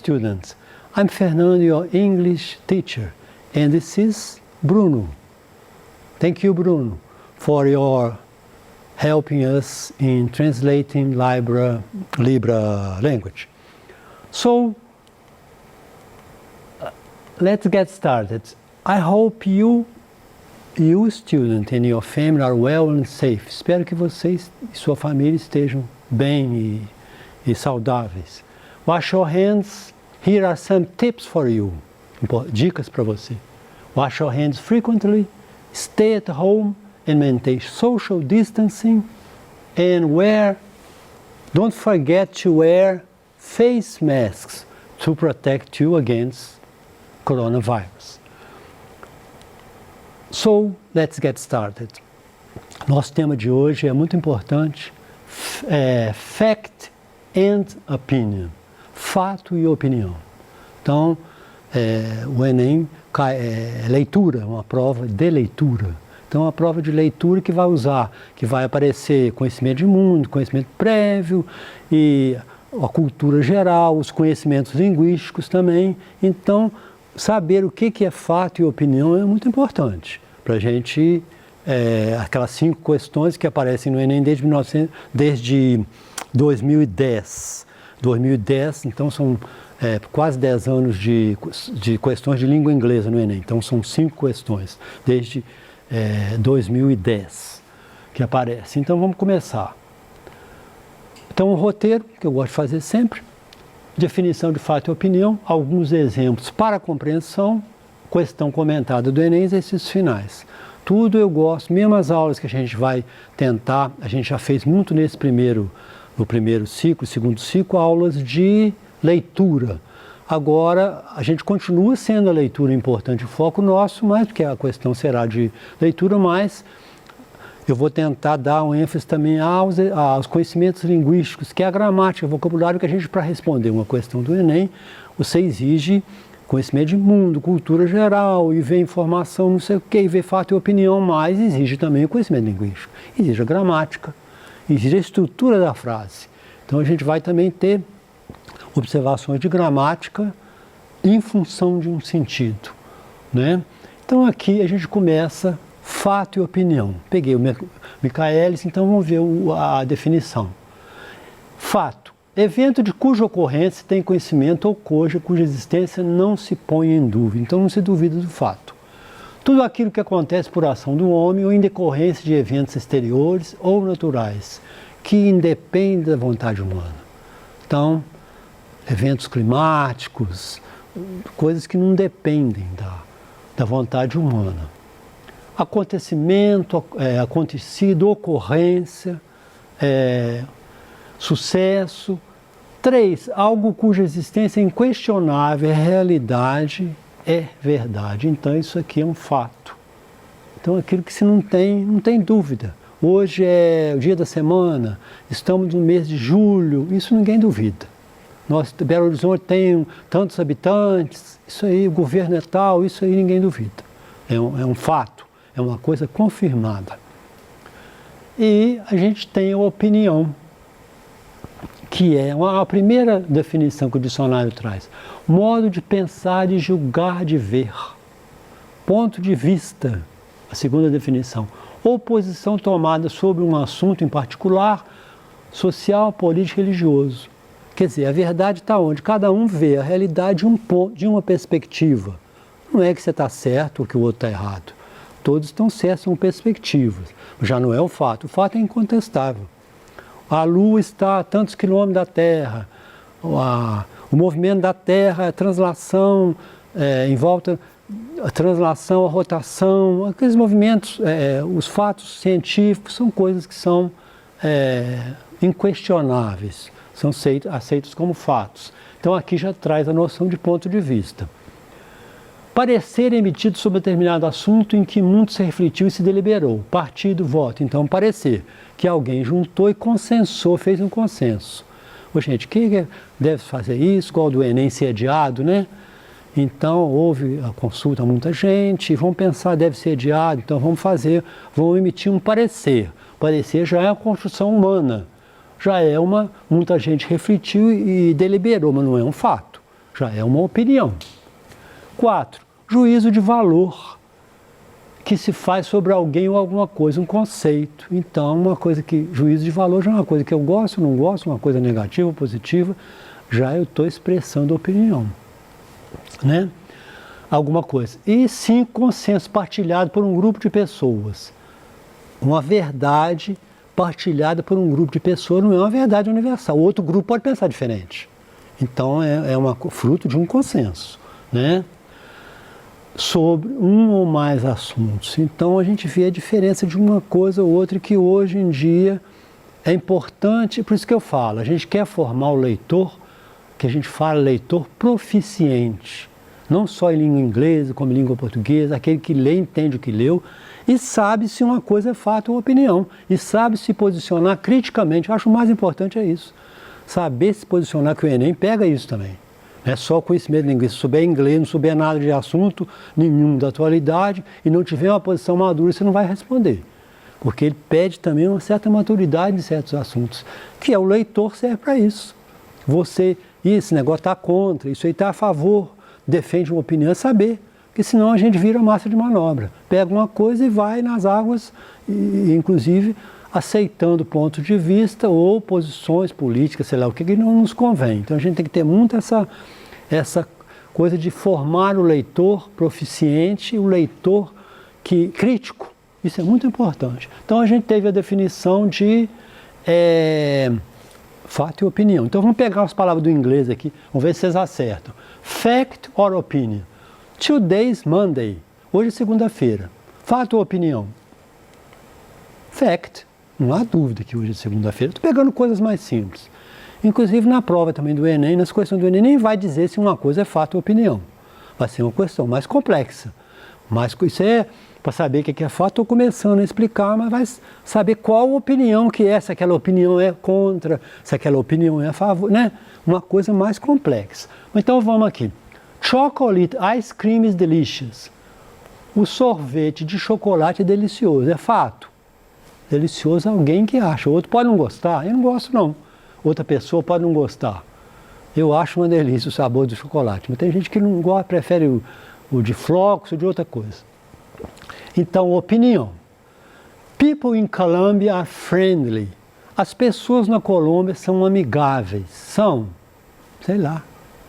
students. I'm Fernando, your English teacher, and this is Bruno. Thank you, Bruno, for your helping us in translating Libra language. So, let's get started. I hope you student and your family are well and safe. Espero que vocês e sua família estejam bem e saudáveis. Wash your hands. Here are some tips for you. Dicas para você. Wash your hands frequently. Stay at home and maintain social distancing. And don't forget to wear face masks to protect you against coronavirus. So, let's get started. Nosso tema de hoje é muito importante. Fact and opinion. Fato e opinião. Então, o Enem é leitura, uma prova de leitura. Então, uma prova de leitura que vai aparecer conhecimento de mundo, conhecimento prévio e a cultura geral, os conhecimentos linguísticos também. Então, saber o que é fato e opinião é muito importante para a gente, aquelas 5 questões que aparecem no Enem desde 2010. 2010, então são quase 10 anos de questões de língua inglesa no Enem. Então são 5 questões desde 2010 que aparecem. Então vamos começar. Então o roteiro, que eu gosto de fazer sempre, definição de fato e opinião, alguns exemplos para compreensão, questão comentada do Enem, exercícios finais. Tudo eu gosto, mesmo as aulas que a gente vai tentar, a gente já fez muito no primeiro ciclo, segundo ciclo, aulas de leitura. Agora, a gente continua sendo a leitura importante, o foco nosso, mas porque a questão será de leitura, mas eu vou tentar dar um ênfase também aos conhecimentos linguísticos, que é a gramática, o vocabulário que a gente, para responder uma questão do Enem, você exige conhecimento de mundo, cultura geral, e ver informação, não sei o que, e ver fato e opinião, mas exige também o conhecimento linguístico, exige a gramática, exige a estrutura da frase. Então a gente vai também ter observações de gramática em função de um sentido, né? Então aqui a gente começa fato e opinião. Peguei o Michaelis, então vamos ver a definição. Fato: evento de cuja ocorrência tem conhecimento ou cuja existência não se põe em dúvida. Então não se duvida do fato. Tudo aquilo que acontece por ação do homem ou em decorrência de eventos exteriores ou naturais, que independem da vontade humana. Então, eventos climáticos, coisas que não dependem da vontade humana. Acontecimento, acontecido, ocorrência, sucesso. 3, algo cuja existência é inquestionável, é realidade, é verdade. Então isso aqui é um fato. Então aquilo que se não tem dúvida. Hoje é o dia da semana, estamos no mês de julho, isso ninguém duvida. Belo Horizonte tem tantos habitantes, isso aí, o governo é tal, isso aí ninguém duvida. É um fato, é uma coisa confirmada. E a gente tem a opinião, que é a primeira definição que o dicionário traz. Modo de pensar, de julgar, de ver. Ponto de vista, a segunda definição. Ou posição tomada sobre um assunto em particular, social, político, religioso. Quer dizer, a verdade está onde? Cada um vê a realidade de uma perspectiva. Não é que você está certo ou que o outro está errado. Todos estão certos, são perspectivas. Já não é o fato. O fato é incontestável. A Lua está a tantos quilômetros da Terra. O movimento da Terra, a translação, em volta, a translação, a rotação, aqueles movimentos, os fatos científicos são coisas que são inquestionáveis, são aceitos como fatos. Então aqui já traz a noção de ponto de vista. Parecer emitido sobre determinado assunto em que muito se refletiu e se deliberou. Partido, voto. Então, parecer que alguém juntou e consensou, fez um consenso. Ô, gente, quem deve fazer isso? Igual do Enem ser adiado, né? Então, houve a consulta a muita gente, vamos pensar, deve ser adiado, então vamos emitir um parecer. Parecer já é a construção humana. Já é muita gente refletiu e deliberou, mas não é um fato. já é uma opinião. 4, juízo de valor, que se faz sobre alguém ou alguma coisa, um conceito. Então, uma coisa que, juízo de valor já é uma coisa que eu gosto, não gosto, uma coisa negativa ou positiva, já eu estou expressando opinião, né? Alguma coisa. E 5, consenso partilhado por um grupo de pessoas. Uma verdade partilhada por um grupo de pessoas não é uma verdade universal. O outro grupo pode pensar diferente. Então, é fruto de um consenso, né? Sobre um ou mais assuntos. Então, a gente vê a diferença de uma coisa ou outra que hoje em dia é importante, por isso que eu falo, a gente quer formar o leitor, que a gente fala leitor proficiente, não só em língua inglesa, como em língua portuguesa, aquele que lê, entende o que leu, e sabe se uma coisa é fato ou opinião, e sabe se posicionar criticamente. Eu acho o mais importante é isso, saber se posicionar, que o Enem pega isso também. É só conhecimento de linguística, se souber inglês, não souber nada de assunto nenhum da atualidade e não tiver uma posição madura, você não vai responder. Porque ele pede também uma certa maturidade em certos assuntos, que é o leitor serve para isso. Você, esse negócio está contra, isso aí está a favor, defende uma opinião, é saber. Porque senão a gente vira massa de manobra. Pega uma coisa e vai nas águas, e, inclusive aceitando pontos de vista ou posições políticas, sei lá, o que não nos convém. Então a gente tem que ter muito essa coisa de formar o leitor proficiente, o leitor crítico. Isso é muito importante. Então a gente teve a definição de fato e opinião. Então vamos pegar as palavras do inglês aqui, vamos ver se vocês acertam. Fact or opinion. Today's Monday. Hoje é segunda-feira. Fato ou opinião? Fact. Não há dúvida que hoje é segunda-feira. Estou pegando coisas mais simples. Inclusive na prova também do Enem, nas questões do Enem, nem vai dizer se uma coisa é fato ou opinião. Vai ser uma questão mais complexa. Mas isso é, para saber o que é fato, estou começando a explicar, mas vai saber qual opinião que é, se aquela opinião é contra, se aquela opinião é a favor, né? Uma coisa mais complexa. Então vamos aqui. Chocolate ice cream is delicious. O sorvete de chocolate é delicioso, é fato. Delicioso alguém que acha, o outro pode não gostar, eu não gosto não. Outra pessoa pode não gostar. Eu acho uma delícia o sabor do chocolate, mas tem gente que não gosta, prefere o de flocos ou de outra coisa. Então, opinião. People in Colombia are friendly. As pessoas na Colômbia são amigáveis, são, sei lá,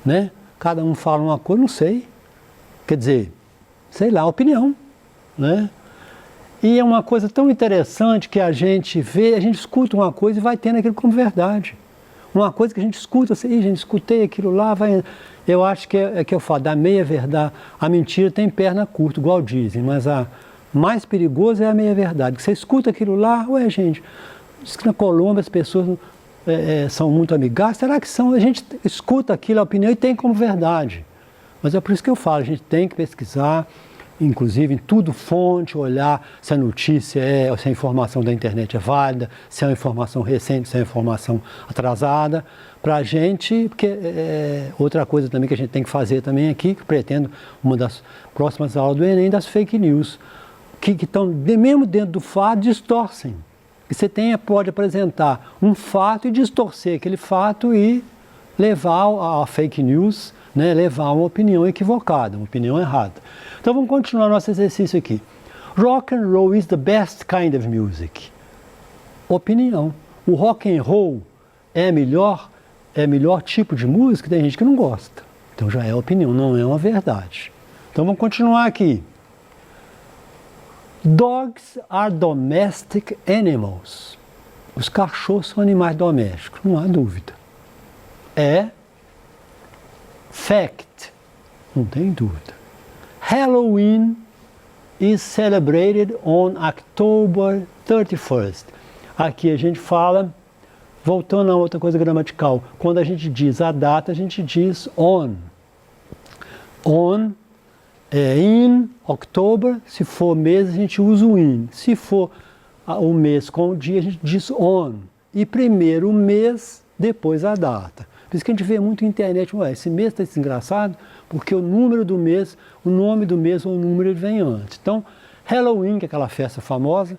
né? Cada um fala uma coisa, não sei. Quer dizer, sei lá, opinião, né? E é uma coisa tão interessante que a gente vê, a gente escuta uma coisa e vai tendo aquilo como verdade. Uma coisa que a gente escuta, assim, gente, escutei aquilo lá, vai... Eu acho que é que eu falo, da meia verdade, a mentira tem perna curta, igual dizem, mas a mais perigosa é a meia verdade. Você escuta aquilo lá, ué, gente, diz que na Colômbia as pessoas são muito amigáveis, será que são? A gente escuta aquilo, a opinião, e tem como verdade. Mas é por isso que eu falo, a gente tem que pesquisar, inclusive em tudo fonte, olhar se a notícia se a informação da internet é válida, se é uma informação recente, se é uma informação atrasada, para a gente, porque outra coisa também que a gente tem que fazer também aqui, que pretendo, uma das próximas aulas do Enem, das fake news, que estão, mesmo dentro do fato, distorcem. E você pode apresentar um fato e distorcer aquele fato e levar a fake news, né, levar a uma opinião equivocada, uma opinião errada. Então vamos continuar nosso exercício aqui. Rock and roll is the best kind of music. Opinião. O rock and roll é melhor tipo de música, tem gente que não gosta. Então já é opinião, não é uma verdade. Então vamos continuar aqui. Dogs are domestic animals. Os cachorros são animais domésticos, não há dúvida. É fact, não tem dúvida. Halloween is celebrated on October 31st. Aqui a gente fala, voltando a outra coisa gramatical, quando a gente diz a data, a gente diz on. On é in, October, se for mês a gente usa o in. Se for o mês com o dia, a gente diz on. E primeiro o mês, depois a data. Por isso que a gente vê muito na internet, esse mês está engraçado, porque o número do mês, o nome do mês ou o número ele vem antes. Então, Halloween, que é aquela festa famosa,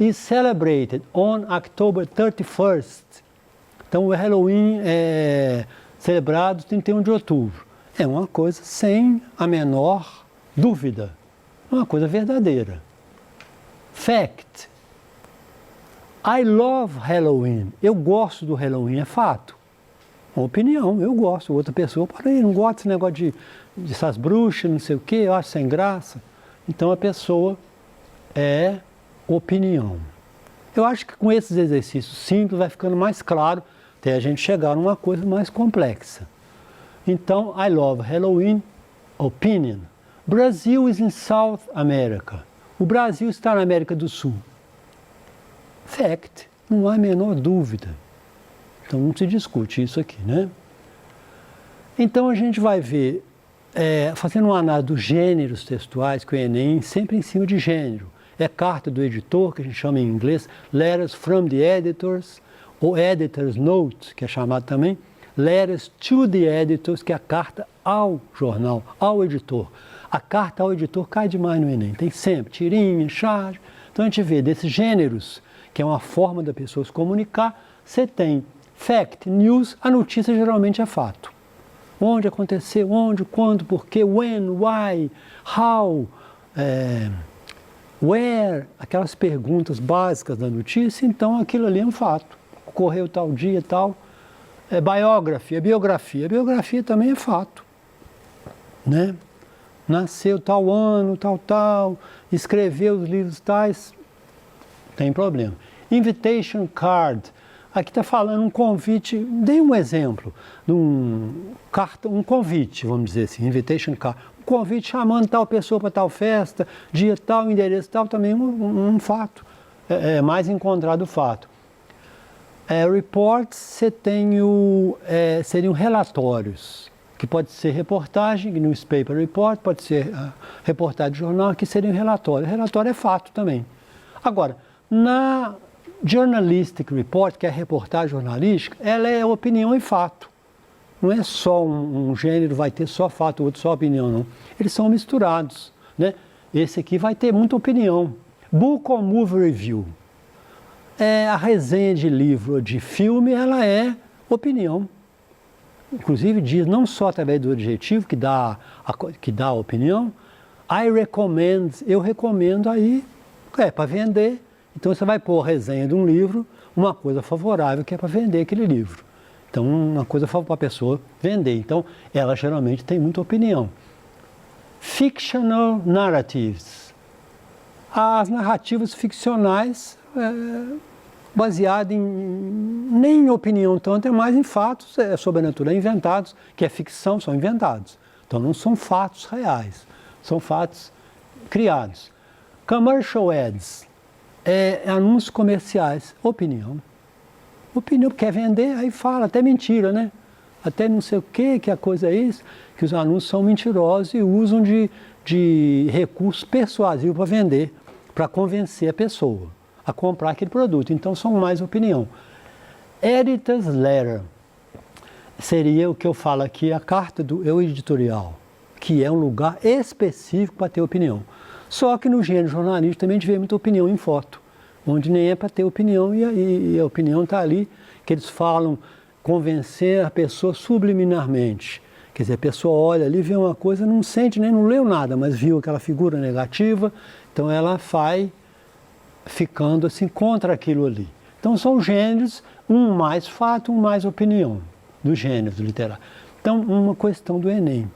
is celebrated on October 31st. Então, o Halloween é celebrado 31 de outubro. é uma coisa sem a menor dúvida, uma coisa verdadeira. Fact. I love Halloween. Eu gosto do Halloween, é fato. Uma opinião, eu gosto. Outra pessoa, porém, não gosta desse negócio de essas bruxas, não sei o quê, eu acho sem graça. Então a pessoa é opinião. Eu acho que com esses exercícios simples vai ficando mais claro até a gente chegar numa coisa mais complexa. Então, I love Halloween, opinion. Brazil is in South America. O Brasil está na América do Sul. Fact, não há a menor dúvida. Então não se discute isso aqui, né? Então a gente vai ver, fazendo uma análise dos gêneros textuais, que o Enem sempre em cima de gênero. É carta do editor, que a gente chama em inglês, letters from the editors, ou editor's note, que é chamado também, letters to the editors, que é a carta ao jornal, ao editor. A carta ao editor cai demais no Enem, tem sempre tirinha, charge. Então a gente vê desses gêneros, que é uma forma da pessoa se comunicar, você tem fact, news, a notícia geralmente é fato. Onde aconteceu, onde, quando, porquê, when, why, how, where, aquelas perguntas básicas da notícia, então aquilo ali é um fato. Ocorreu tal dia, tal. Biografia, biografia. A biografia também é fato, né? Nasceu tal ano, tal, escreveu os livros tais, tem problema. Invitation card, aqui está falando um convite, dei um exemplo, um convite, vamos dizer assim, invitation card, um convite chamando tal pessoa para tal festa, dia tal, endereço tal, também um fato, mais encontrado o fato. Reports, você tem seriam relatórios, que pode ser reportagem, newspaper report, pode ser reportagem de jornal, que seria um relatório. Relatório é fato também. Agora, na journalistic report, que é a reportagem jornalística, ela é opinião e fato. Não é só um gênero, vai ter só fato, o outro só opinião, não. Eles são misturados, né? Esse aqui vai ter muita opinião. Book or movie review. A resenha de livro ou de filme, ela é opinião. Inclusive diz não só através do adjetivo que dá a opinião, I recommend, eu recomendo aí, para vender. Então você vai pôr a resenha de um livro, uma coisa favorável que é para vender aquele livro. Então uma coisa para a pessoa vender. Então ela geralmente tem muita opinião. Fictional narratives. As narrativas ficcionais baseado nem em opinião tanto, é mais em fatos sobrenaturais, inventados, que é ficção, são inventados. Então não são fatos reais, são fatos criados. Commercial ads, anúncios comerciais, opinião. Opinião, quer vender, aí fala, até mentira, né? Até não sei o que a coisa é isso, que os anúncios são mentirosos e usam de recursos persuasivos para vender, para convencer a pessoa a comprar aquele produto. Então são mais opinião. Editor's letter seria o que eu falo aqui, a carta do editorial, que é um lugar específico para ter opinião. Só que no gênero jornalístico também a gente vê muita opinião em foto, onde nem é para ter opinião e a opinião está ali, que eles falam convencer a pessoa subliminarmente. Quer dizer, a pessoa olha ali, vê uma coisa, não sente nem não leu nada, mas viu aquela figura negativa, então ela vai ficando assim contra aquilo ali. Então são gêneros, um mais fato, um mais opinião, dos gêneros literários. Então, uma questão do Enem.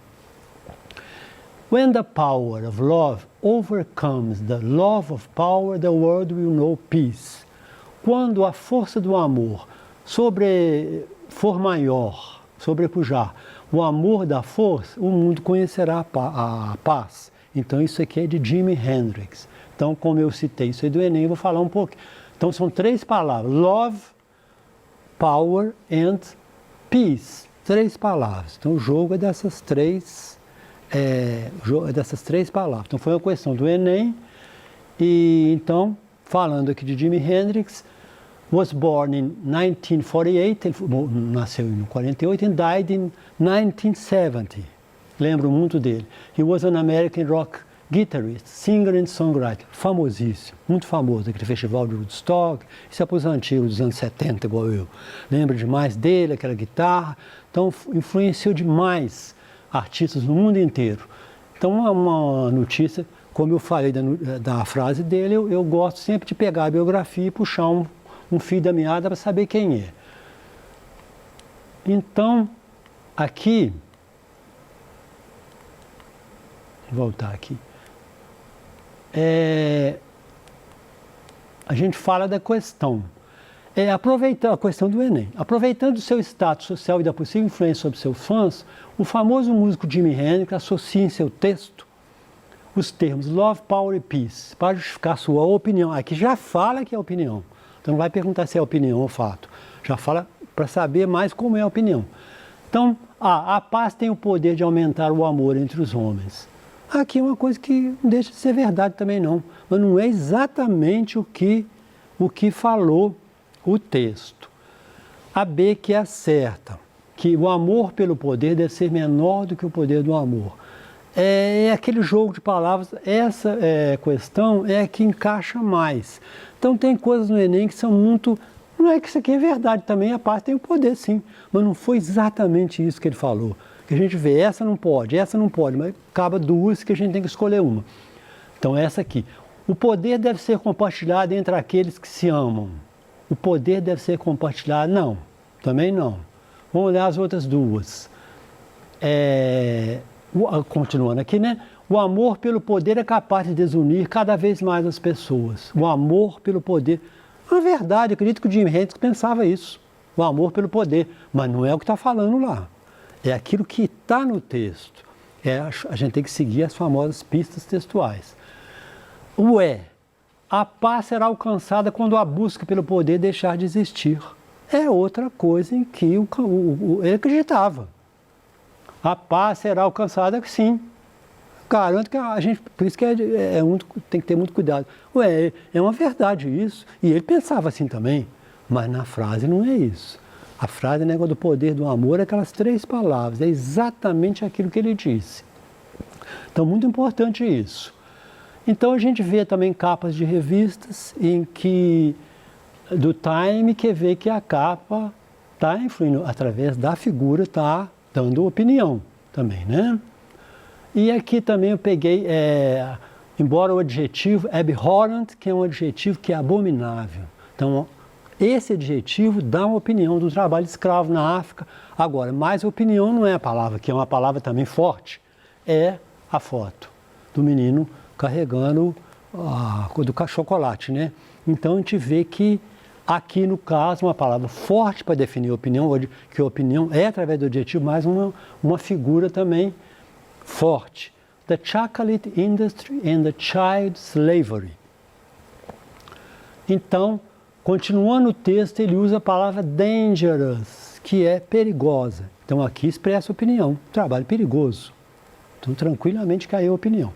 When the power of love overcomes the love of power, the world will know peace. Quando a força do amor for maior, sobrepujar o amor da força, o mundo conhecerá a paz. Então isso aqui é de Jimi Hendrix. Então, como eu citei isso aí do Enem, eu vou falar um pouco. Então, são 3 palavras: love, power and peace. 3 palavras. Então, o jogo é dessas 3 palavras. Então, foi uma questão do Enem. E, então, falando aqui de Jimi Hendrix, was born in 1948, ele nasceu em 48 and died in 1970. Lembro muito dele. He was an American rock guitarist, singer and songwriter, famosíssimo, muito famoso, aquele festival de Woodstock, isso é para os antigos dos anos 70, igual eu. Lembro demais dele, aquela guitarra, então influenciou demais artistas no mundo inteiro. Então, uma notícia, como eu falei da frase dele, eu gosto sempre de pegar a biografia e puxar um fio da meada para saber quem é. Então, aqui, vou voltar aqui, a gente fala da questão. Aproveitando a questão do Enem. Aproveitando o seu status social e da possível influência sobre seus fãs, o famoso músico Jimi Hendrix associa em seu texto os termos love, power e peace para justificar sua opinião. Aqui já fala que é opinião. Então não vai perguntar se é opinião ou fato. Já fala para saber mais como é a opinião. Então, a paz tem o poder de aumentar o amor entre os homens. Aqui é uma coisa que não deixa de ser verdade também não. Mas não é exatamente o que falou o texto. A B, que é a certa, que o amor pelo poder deve ser menor do que o poder do amor. É aquele jogo de palavras, essa questão é a que encaixa mais. Então tem coisas no Enem que são muito... Não é que isso aqui é verdade também, a paz tem o poder sim, mas não foi exatamente isso que ele falou. Que a gente vê, essa não pode, mas acaba duas que a gente tem que escolher uma. Então essa aqui. O poder deve ser compartilhado entre aqueles que se amam. O poder deve ser compartilhado? Não, também não. Vamos olhar as outras duas. Continuando aqui, né? O amor pelo poder é capaz de desunir cada vez mais as pessoas. O amor pelo poder. Na verdade, eu acredito que o Jimi Hendrix pensava isso. O amor pelo poder. Mas não é o que está falando lá. É aquilo que está no texto. A gente tem que seguir as famosas pistas textuais. A paz será alcançada quando a busca pelo poder deixar de existir. É outra coisa em que ele acreditava. A paz será alcançada, sim. Garanto que a gente, por isso que tem que ter muito cuidado. É uma verdade isso. E ele pensava assim também, mas na frase não é isso. A frase, negócio do poder do amor, é aquelas 3 palavras. É exatamente aquilo que ele disse. Então, muito importante isso. Então a gente vê também capas de revistas em que, do Time, que vê que a capa está influindo através da figura, está dando opinião também, né? E aqui também eu peguei, embora o adjetivo abhorrent, que é um adjetivo que é abominável. Então, esse adjetivo dá uma opinião do trabalho escravo na África. Agora, mais opinião não é a palavra, que é uma palavra também forte, é a foto do menino carregando do chocolate, né? Então a gente vê que aqui no caso uma palavra forte para definir a opinião, que a opinião é através do adjetivo, mas uma figura também forte. The chocolate industry and the child slavery. Então, continuando o texto, ele usa a palavra dangerous, que é perigosa. Então aqui expressa opinião, trabalho perigoso. Então tranquilamente caiu a opinião.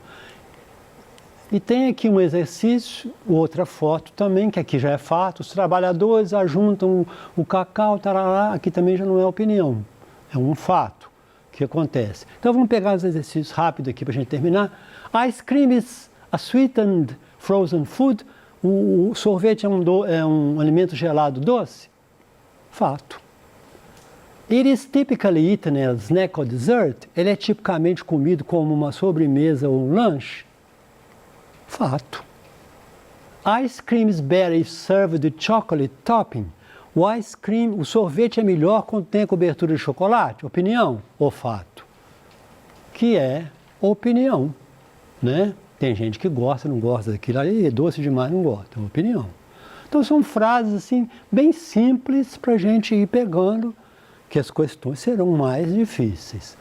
E tem aqui um exercício, outra foto também, que aqui já é fato. Os trabalhadores ajuntam o cacau, tarará, aqui também já não é opinião, é um fato que acontece. Então vamos pegar os exercícios rápidos aqui para a gente terminar. Ice cream is a sweetened frozen food. O sorvete é um alimento gelado doce? Fato. It is typically eaten as snack or dessert. Ele é tipicamente comido como uma sobremesa ou um lanche? Fato. Ice cream is better if served with chocolate topping. O sorvete é melhor quando tem a cobertura de chocolate? Opinião ou fato? Que é opinião, né? Tem gente que gosta, não gosta daquilo ali, é doce demais, não gosta, é opinião. Então são frases assim, bem simples para a gente ir pegando, que as questões serão mais difíceis.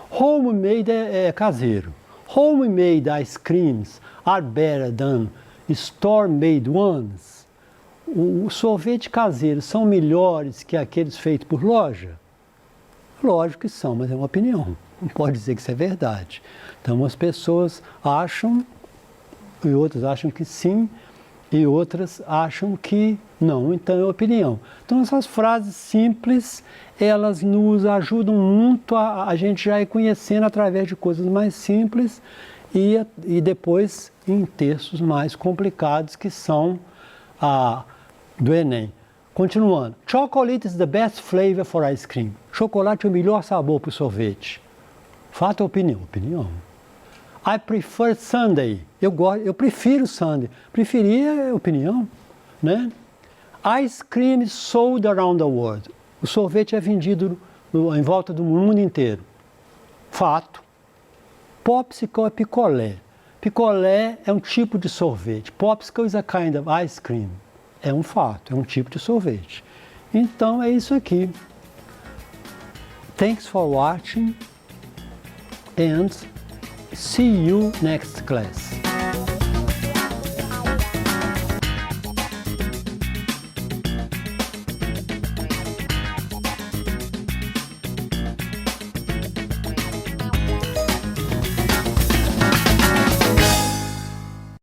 Homemade é caseiro. Homemade ice creams are better than store-made ones. O sorvete caseiro são melhores que aqueles feitos por loja? Lógico que são, mas é uma opinião. Não pode dizer que isso é verdade. Então as pessoas acham, e outras acham que sim, e outras acham que não. Então é opinião. Então essas frases simples, elas nos ajudam muito a gente já ir conhecendo através de coisas mais simples e depois em textos mais complicados que são do Enem. Continuando. Chocolate is the best flavor for ice cream. Chocolate é o melhor sabor para o sorvete. Fato ou opinião? Opinião. I prefer Sunday. Eu prefiro Sunday. Preferir é opinião, né? Ice cream is sold around the world. O sorvete é vendido em volta do mundo inteiro. Fato. Popsicle é picolé. Picolé é um tipo de sorvete. Popsicle is a kind of ice cream. É um fato, é um tipo de sorvete. Então é isso aqui. Thanks for watching and see you next class.